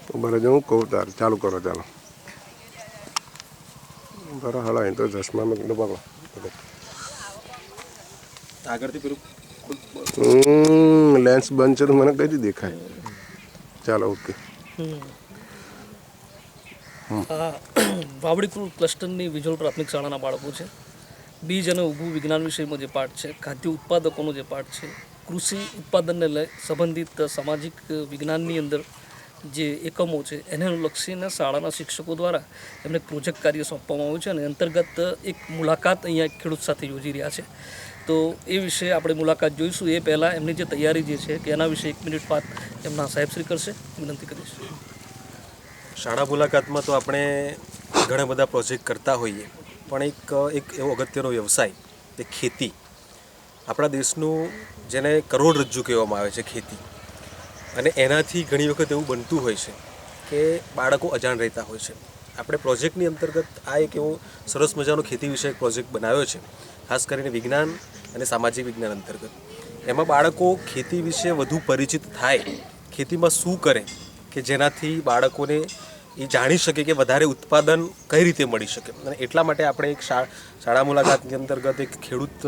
બરાબર હું કહું તાર ચાલુ કરો ચાલો બરાબર હાલો અહીં તો ચશ્મામાં ડબ્બા આગળથી પેલું લેન્સ બંધ છે તો મને કઈથી દેખાય ચાલો ઓકે વાવડીપુર ક્લસ્ટરની વિજોલ પ્રાથમિક શાળાના બાળકો છે. બીજ અને ઊભું વિજ્ઞાન વિષયમાં જે પાઠ છે, ખાદ્ય ઉત્પાદકોનો જે પાઠ છે, કૃષિ ઉત્પાદનને લઈ સંબંધિત સામાજિક વિજ્ઞાનની અંદર જે એકમો છે એને અનુલક્ષીને શાળાના શિક્ષકો દ્વારા એમને પ્રોજેક્ટ કાર્ય સોંપવામાં આવ્યું છે અને અંતર્ગત એક મુલાકાત અહીંયા ખેડૂત સાથે યોજી રહ્યા છે. તો એ વિશે આપણે મુલાકાત જોઈશું. એ પહેલાં એમની જે તૈયારી જે છે કે એના વિશે 1 મિનિટ બાદ એમના સાહેબશ્રી કરશે, વિનંતી કરીશ. શાળા મુલાકાતમાં તો આપણે ઘણા બધા પ્રોજેક્ટ કરતા હોઈએ, પણ એક એવો અગત્યનો વ્યવસાય એ ખેતી, આપણા દેશનું જેને કરોડરજ્જુ કહેવામાં આવે છે ખેતી, અને એનાથી ઘણી વખત એવું બનતું હોય છે કે બાળકો અજાણ રહેતા હોય છે. આપણે પ્રોજેક્ટની અંતર્ગત આ એક એવો સરસ મજાનો ખેતી વિષયક પ્રોજેક્ટ બનાવ્યો છે, ખાસ કરીને વિજ્ઞાન અને સામાજિક વિજ્ઞાન અંતર્ગત. એમાં બાળકો ખેતી વિશે વધુ પરિચિત થાય, ખેતીમાં શું કરે કે જેનાથી બાળકોને એ જાણી શકે કે વધારે ઉત્પાદન કઈ રીતે મળી શકે. અને એટલા માટે આપણે એક શાળા મુલાકાતની અંતર્ગત એક ખેડૂત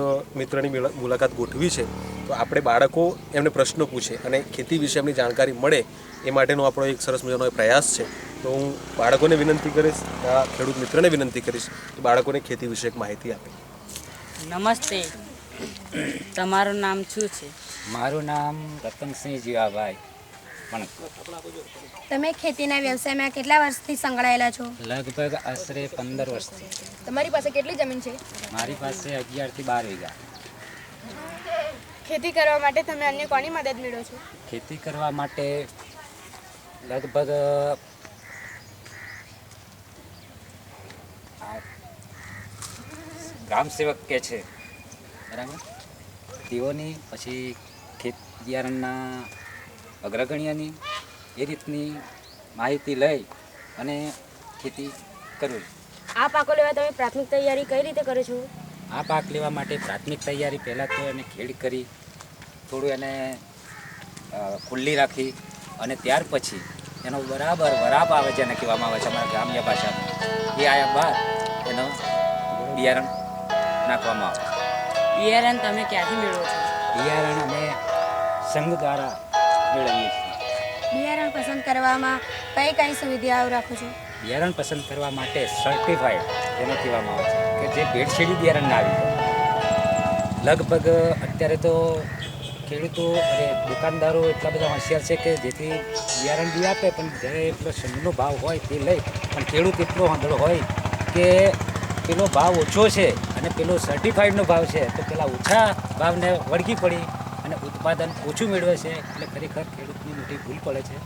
મિત્રની મુલાકાત ગોઠવી છે. તો આપણે બાળકો એમને પ્રશ્નો પૂછે અને ખેતી વિશે એમની જાણકારી મળે એ માટેનો આપણો એક સરસ મજાનો પ્રયાસ છે. તો હું બાળકોને વિનંતી કરીશ, આ ખેડૂત મિત્રને વિનંતી કરીશ કે બાળકોને ખેતી વિશે એક માહિતી આપે. નમસ્તે, તમારું નામ શું છે? મારું નામ રતનસિંહ જીવાભાઈ. પણ તમે ખેતીના વ્યવસાયમાં કેટલા વર્ષથી સંકળાયેલા છો? લગભગ આશરે 15 વર્ષથી. તમારી પાસે કેટલી જમીન છે? મારી પાસે 11 થી 12 વીઘા. ખેતી કરવા માટે તમે અન્ય કોની મદદ મેળવો છો? ખેતી કરવા માટે લગભગ ગ્રામ સેવક કે છે બરાબર, તેઓની પછી ખેત બિયારણના અગ્રગણ્યની એ રીતની માહિતી લઈ અને ખેતી કરવી. આ પાકો લેવા તમે પ્રાથમિક તૈયારી કઈ રીતે કરો છો? આ પાક લેવા માટે પ્રાથમિક તૈયારી પહેલાં તો એને ખેડ કરી થોડું એને ખુલ્લી રાખી અને ત્યાર પછી એનો બરાબર વરાપ આવે છે, એને કહેવામાં આવે છે અમારા ગ્રામ્ય ભાષામાં. એ આવ્યા બાદ એનો બિયારણ નાખવામાં આવે. બિયારણ તમે ક્યાંથી મેળવો છો? બિયારણ અમે સંઘ દ્વારા મેળવીએ છીએ. બિયારણ પસંદ કરવામાં કઈ કઈ સુવિધાઓ રાખો છો? બિયારણ પસંદ કરવા માટે સર્ટિફાઈડ જેને કહેવામાં આવે છે કે જે ભેળસેળી બિયારણ ના આવી જાય. લગભગ અત્યારે તો ખેડૂતો અને દુકાનદારો એટલા બધા હોશિયાર છે કે જેથી બિયારણ બી આપે, પણ જ્યારે એટલો સંઘનો ભાવ હોય તે લઈ, પણ ખેડૂત એટલો આંધળો હોય કે પેલો ભાવ ઓછો છે અને પેલો સર્ટિફાઈડનો ભાવ છે તો પેલા ઓછા ભાવને વળગી પડી અને ઉત્પાદન ઓછું મેળવે છે. એટલે ખરેખર ખેડૂતની મોટી ભૂલ પડે છે.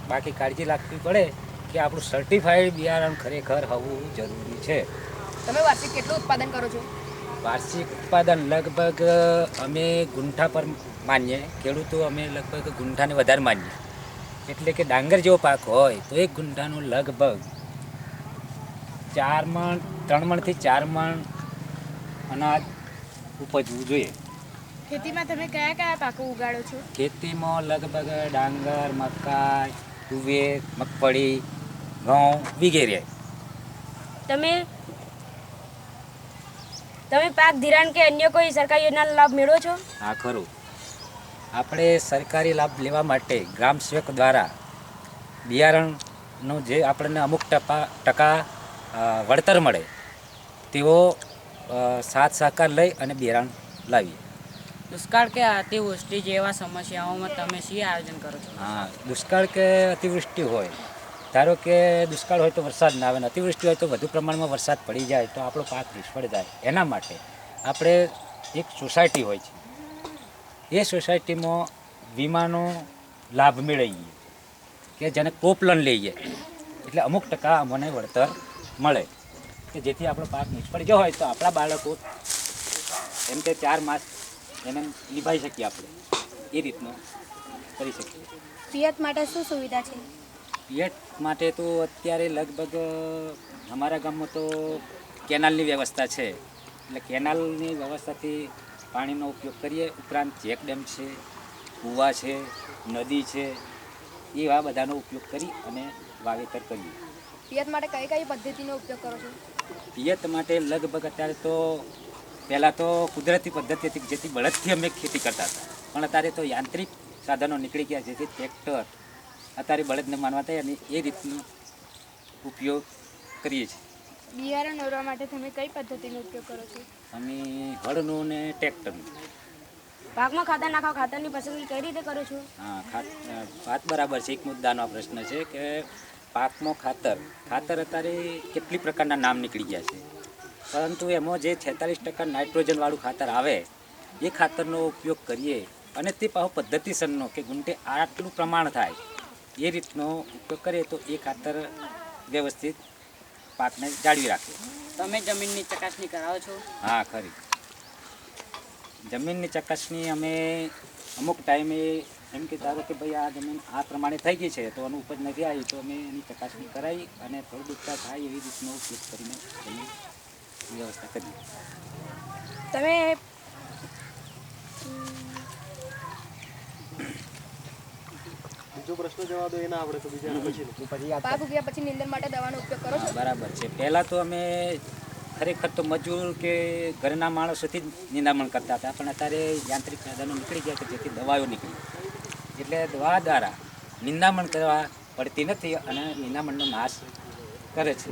બાકી કાળજી રાખવી પડે કે આપણું સર્ટિફાઈડ બિયારણ ખરેખર હોવું જરૂરી છે. તમે વાર્ષિક કેટલું ઉત્પાદન કરો છો? વાર્ષિક ઉત્પાદન લગભગ અમે ગુંઠા પર માનીએ, ખેડૂતો અમે લગભગ ગુંઠાને વધારે માનીએ. એટલે કે ડાંગર જેવો પાક હોય તો એક ગુંઠાનું લગભગ 3 મણથી 4 મણ અનાજ ઉપજવું જોઈએ. ખેતીમાં તમે કયા કયા પાકો ઉગાડો છો? ખેતીમાં લગભગ ડાંગર, મકાઈ, તુવેર, મગફળી, ઘઉં વગેરે. તમે પાક ધિરાણ કે અન્ય કોઈ સરકારી યોજનાનો લાભ મેળવો છો? હા ખરું. આપણે સરકારી લાભ લેવા માટે ગ્રામ સેવક દ્વારા બિયારણનું જે આપણને અમુક ટકા વળતર મળે તેવો સાથ સહકાર લઈ અને બિયારણ લાવીએ. દુષ્કાળ કે અતિવૃષ્ટિ જેવા સમસ્યાઓમાં તમે શી આયોજન કરો છો? હા, દુષ્કાળ કે અતિવૃષ્ટિ હોય, ધારો કે દુષ્કાળ હોય તો વરસાદ ના આવે ને અતિવૃષ્ટિ હોય તો વધુ પ્રમાણમાં વરસાદ પડી જાય તો આપણો પાક નિષ્ફળ જાય. એના માટે આપણે એક સોસાયટી હોય છે, એ સોસાયટીમાં વીમાનો લાભ મેળવીએ કે જેને કોપલન લઈએ એટલે અમુક ટકા અમને વળતર મળે કે જેથી આપણો પાક નિષ્ફળ ગયો હોય તો આપણા બાળકો એમ કે 4 માસ એને નિભાવી શકીએ, આપણે એ રીતનું કરી શકીએ. પિયત માટે શું સુવિધા છે? પિયત માટે તો અત્યારે લગભગ અમારા ગામમાં તો કેનાલની વ્યવસ્થા છે. એટલે કેનાલની વ્યવસ્થાથી પાણીનો ઉપયોગ કરીએ. ઉપરાંત ચેક ડેમ છે, કૂવા છે, નદી છે, એવા બધાનો ઉપયોગ કરી અને વાવેતર કરીએ. પિયત માટે કઈ કઈ પદ્ધતિનો ઉપયોગ કરો છો? પિયત માટે લગભગ અત્યારે તો પહેલાં તો કુદરતી પદ્ધતિ હતી, જેથી બળદથી અમે ખેતી કરતા હતા, પણ અત્યારે તો યાંત્રિક સાધનો નીકળી ગયા, જેથી ટ્રેક્ટર અત્યારે બળદને માનવા થાય અને એ રીતનો ઉપયોગ કરીએ છીએ. બિયારણ ઓરવા માટે તમે કઈ પદ્ધતિનો ઉપયોગ કરો છો? અમે હળનું ને ટ્રેક્ટરનું. પાકમાં ખાતર નાખો, ખાતરની પસંદગી કઈ રીતે કરો છો? હા, વાત બરાબર છે. એક મુદ્દાનો આ પ્રશ્ન છે કે પાકમાં ખાતર અત્યારે કેટલી પ્રકારના નામ નીકળી ગયા છે, પરંતુ એમાં જે 46% નાઇટ્રોજનવાળું ખાતર આવે એ ખાતરનો ઉપયોગ કરીએ અને તે પાછો પદ્ધતિસરનો કે ગુંઠે આટલું પ્રમાણ થાય એ રીતનો ઉપયોગ કરીએ તો એ ખાતર વ્યવસ્થિત પાકને જાળવી રાખે. તમે જમીનની ચકાસણી કરાવો છો? હા, ખરી. જમીનની ચકાસણી અમે અમુક ટાઈમે એમ કે ધારો કે ભાઈ આ જમીન આ પ્રમાણે થઈ ગઈ છે તો આનું ઉપજ નથી આવી, તો અમે એની ચકાસણી કરાવી અને ફળદ્રુપતા થાય એવી રીતનો ઉપયોગ કરીને જમીન વ્યવસ્થા કરીએ. તમે પાક ઉગ્યા પછી નીંદર માટે દવાનો ઉપયોગ કરો છો? હા, બરાબર છે. પહેલાં તો અમે ખરેખર તો મજૂર કે ઘરના માણસોથી જ નિંદામણ કરતા હતા, પણ અત્યારે યાંત્રિક સાધનો નીકળી ગયા કે જેથી દવાઓ નીકળી, એટલે દવા દ્વારા નિંદામણ કરવા પડતી નથી અને નિંદામણનો નાશ કરે છે.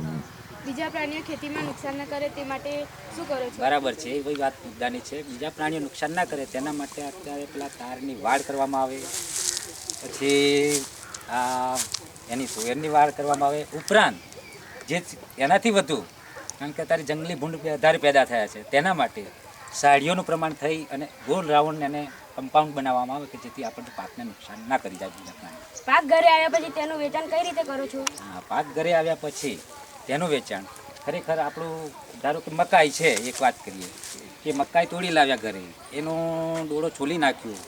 બીજા પ્રાણીઓ ખેતીમાં નુકસાન ન કરે તે માટે શું કરો છો? બરાબર છે, એ વાત મુદ્દાની છે. બીજા પ્રાણીઓ નુકસાન ના કરે તેના માટે અત્યારે પેલા તારની વાડ કરવામાં આવે, પછી એની સોયરની વાડ કરવામાં આવે. ઉપરાંત જે એનાથી વધુ, કારણ કે અત્યારે જંગલી ભૂંડ વધારે પેદા થયા છે, તેના માટે સાડીઓનું પ્રમાણ થઈ અને ગોળ રાઉન્ડ એને કમ્પાઉન્ડ બનાવવામાં આવે કે જેથી આપણને પાકને નુકસાન ના કરી જાય બીજા પ્રાણી. પાક ઘરે આવ્યા પછી તેનું વેચાણ કઈ રીતે કરો છો? હા, પાક ઘરે આવ્યા પછી તેનું વેચાણ ખરેખર આપણું ધારો કે મકાઈ છે, એક વાત કરીએ કે મકાઈ તોડી લાવ્યા ઘરે, એનો ડોળો છોલી નાખ્યો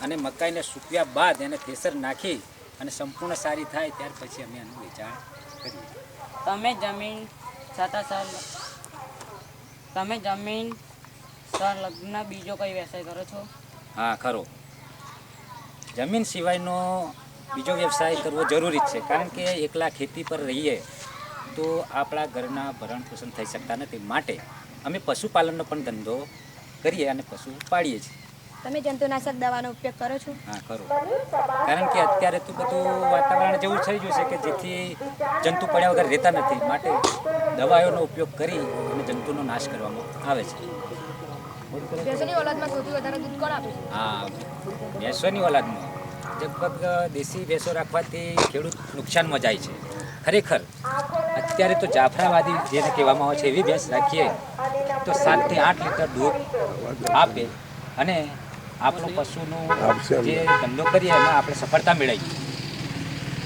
અને મકાઈને સૂકવ્યા બાદ એને થેસર નાખી અને સંપૂર્ણ સારી થાય ત્યાર પછી અમે એનું વેચાણ કરીએ. તમે જમીન સંલગ્ન બીજો કઈ વ્યવસાય કરો છો? હા, ખરો. જમીન સિવાયનો બીજો વ્યવસાય કરવો જરૂરી જ છે, કારણ કે એકલા ખેતી પર રહીએ તો આપણા ઘરના ભરણ પોષણ થઈ શકતા નથી. માટે અમે પશુપાલનનો પણ ધંધો કરીએ અને પશુ પાળીએ છીએ. તમે જંતુનાશક દવાનો ઉપયોગ કરો છો? હા, ખરું. કારણ કે અત્યારે તો બધું વાતાવરણ જેવું થઈ ગયું છે કે જેથી જંતુ પડ્યા વગર રહેતા નથી, માટે દવાઓનો ઉપયોગ કરી અને જંતુનો નાશ કરવામાં આવે છે. ભેંસોની ઓલાદમાં સૌથી વધારે દૂધ કોણ આપે છે? હા, ભેંસોની ઓલાદમાં લગભગ દેશી ભેંસો રાખવાથી ખેડૂત નુકસાનમાં જાય છે. ખરેખર અત્યારે તો જાફરાવાદી જેને કહેવામાં આવે છે એવી ભેંસ રાખીએ તો 7 થી 8 લીટર દૂધ આપે અને આપણું પશુનું જે ધંધો કરીએ એમાં આપણે સફળતા મેળવીએ.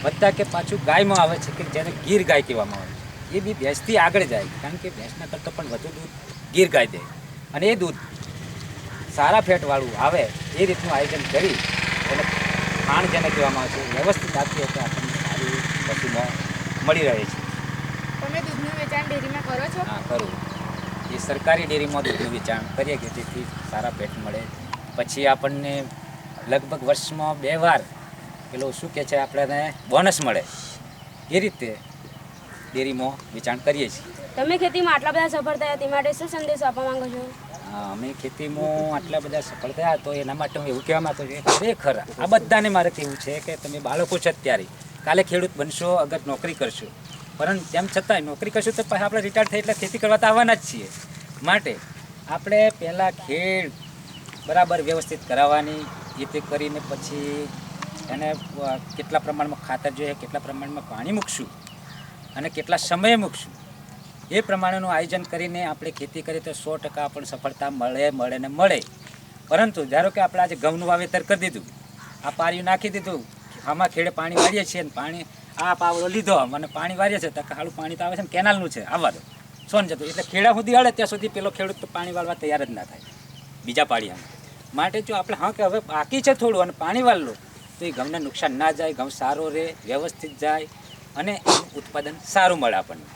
બધા કે પાછું ગાયમાં આવે છે કે જેને ગીર ગાય કહેવામાં આવે છે, એ બી ભેંસથી આગળ જાય, કારણ કે ભેંસના કરતાં પણ વધુ દૂધ ગીર ગાય દે અને એ દૂધ સારા ફેટવાળું આવે એ રીતનું આયોજન કરી અને ખાણ જેને કહેવામાં આવે છે વ્યવસ્થિત આપીએ તો આપણને સારી પશુમાં મળી રહે છે. તમે દૂધનું વેચાણ ડેરીમાં કરો છો? હા, ખરું. એ સરકારી ડેરીમાં દૂધનું વેચાણ કરીએ કે જેથી સારા પેટ મળે. પછી આપણને લગભગ વર્ષમાં 2 વાર પેલો શું કહે છે આપણને બોનસ મળે, એ રીતે ડેરીમાં વેચાણ કરીએ છીએ. તમે ખેતીમાં આટલા બધા સફળ થયા તે માટે શું સંદેશો આપવા માંગો છો? અમે ખેતીમાં આટલા બધા સફળ થયા તો એના માટે હું એવું કહેવા માંગુ છું કે ખરેખર આ બધાને મારે કહેવું છે કે તમે બાળકો છો અત્યારે, કાલે ખેડૂત બનશો, અગર નોકરી કરશો, પરંતુ તેમ છતાંય નોકરી કરશું તો પછી આપણે રિટાયર થઈ એટલે ખેતી કરવા તો આવવાના જ છીએ. માટે આપણે પહેલાં ખેડ બરાબર વ્યવસ્થિત કરાવવાની, એ તે કરીને પછી એને કેટલા પ્રમાણમાં ખાતર જોઈએ, કેટલા પ્રમાણમાં પાણી મૂકશું અને કેટલા સમયે મૂકશું એ પ્રમાણેનું આયોજન કરીને આપણે ખેતી કરીએ તો 100% આપણને સફળતા મળે ને મળે. પરંતુ ધારો કે આપણે આજે ઘઉંનું વાવેતર કરી દીધું, આ પારિયું નાખી દીધું, આમાં ખેડે પાણી વાળીએ છીએ ને પાણી આ પાવડો લીધો અને પાણી વાળીએ છીએ તો હાલું પાણી તો આવે છે ને કેનાલનું છે આવવા દો સોન જતું, એટલે ખેડા સુધી હળે ત્યાં સુધી પેલો ખેડૂત તો પાણી વાળવા તૈયાર જ ના થાય બીજા પાળિયામાં. માટે જો આપણે હા કે હવે બાકી છે થોડું અને પાણી વાળ લો તો એ ઘઉંને નુકસાન ના જાય, ઘઉં સારો રહે, વ્યવસ્થિત જાય અને એનું ઉત્પાદન સારું મળે આપણને,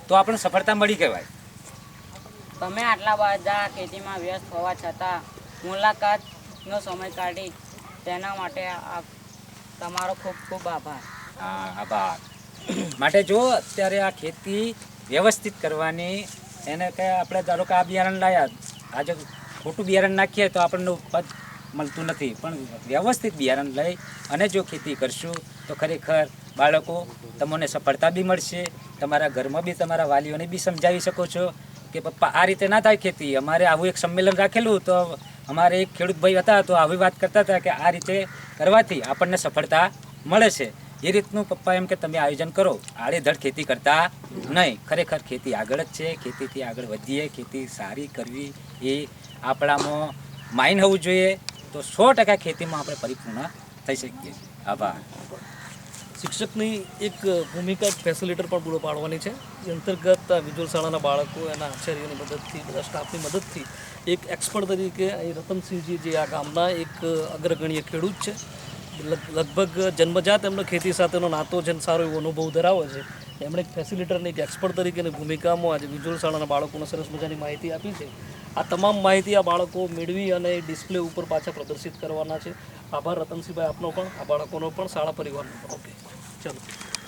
તો આપણને સફળતા મળી કહેવાય. તમે આટલા બધા ખેતીમાં વ્યસ્ત હોવા છતાં મુલાકાતનો સમય કાઢી તેના માટે તમારો ખૂબ ખૂબ આભાર. હા આભાર. માટે જો અત્યારે આ ખેતી વ્યવસ્થિત કરવાની, એને કે આપણે ધારો કે આ બિયારણ લાયા, આજે ખોટું બિયારણ નાખીએ તો આપણને ઉત્પાદ મળતું નથી, પણ વ્યવસ્થિત બિયારણ લઈ અને જો ખેતી કરશું તો ખરેખર બાળકો તમને સફળતા બી મળશે. તમારા ઘરમાં બી તમારા વાલીઓને બી સમજાવી શકો છો કે પપ્પા આ રીતે ના થાય ખેતી. અમારે આવું એક સંમેલન રાખેલું તો અમારે એક ખેડૂત ભાઈ હતા તો આવી વાત કરતા હતા કે આ રીતે કરવાથી આપણને સફળતા મળે છે. એ રીતનું પપ્પા એમ કે તમે આયોજન કરો, આડેધડ ખેતી કરતા નહીં. ખરેખર ખેતી આગળ જ છે, ખેતીથી આગળ વધીએ, ખેતી સારી કરવી એ આપણામાં માઇન્ડ હોવું જોઈએ, તો 100% ખેતીમાં આપણે પરિપૂર્ણ થઈ શકીએ. આભાર. શિક્ષકની એક ભૂમિકા એક ફેસિલિટર પણ પૂરો પાડવાની છે. એ અંતર્ગત આ વિજોલ શાળાના બાળકો એના આચાર્યોની મદદથી, બધા સ્ટાફની મદદથી એક એક્સપર્ટ તરીકે અહીં રતનસિંહજી જે આ ગામના એક અગ્રગણ્ય ખેડૂત છે, લગભગ જન્મજાત એમનો ખેતી સાથેનો નાતો છે, સારો એવો અનુભવ ધરાવે છે. એમણે એક ફેસિલિટરની એક એક્સપર્ટ તરીકેની ભૂમિકામાં આજે વિજોલ શાળાના બાળકોને સરસ મજાની માહિતી આપી છે. આ તમામ માહિતી આ બાળકો મેળવી અને ડિસ્પ્લે ઉપર પાછા પ્રદર્શિત કરવાના છે. આભાર રતનસિંહભાઈ આપનો પણ, આ બાળકોનો પણ, શાળા પરિવારનો પણ. ઓકે, ચાલો.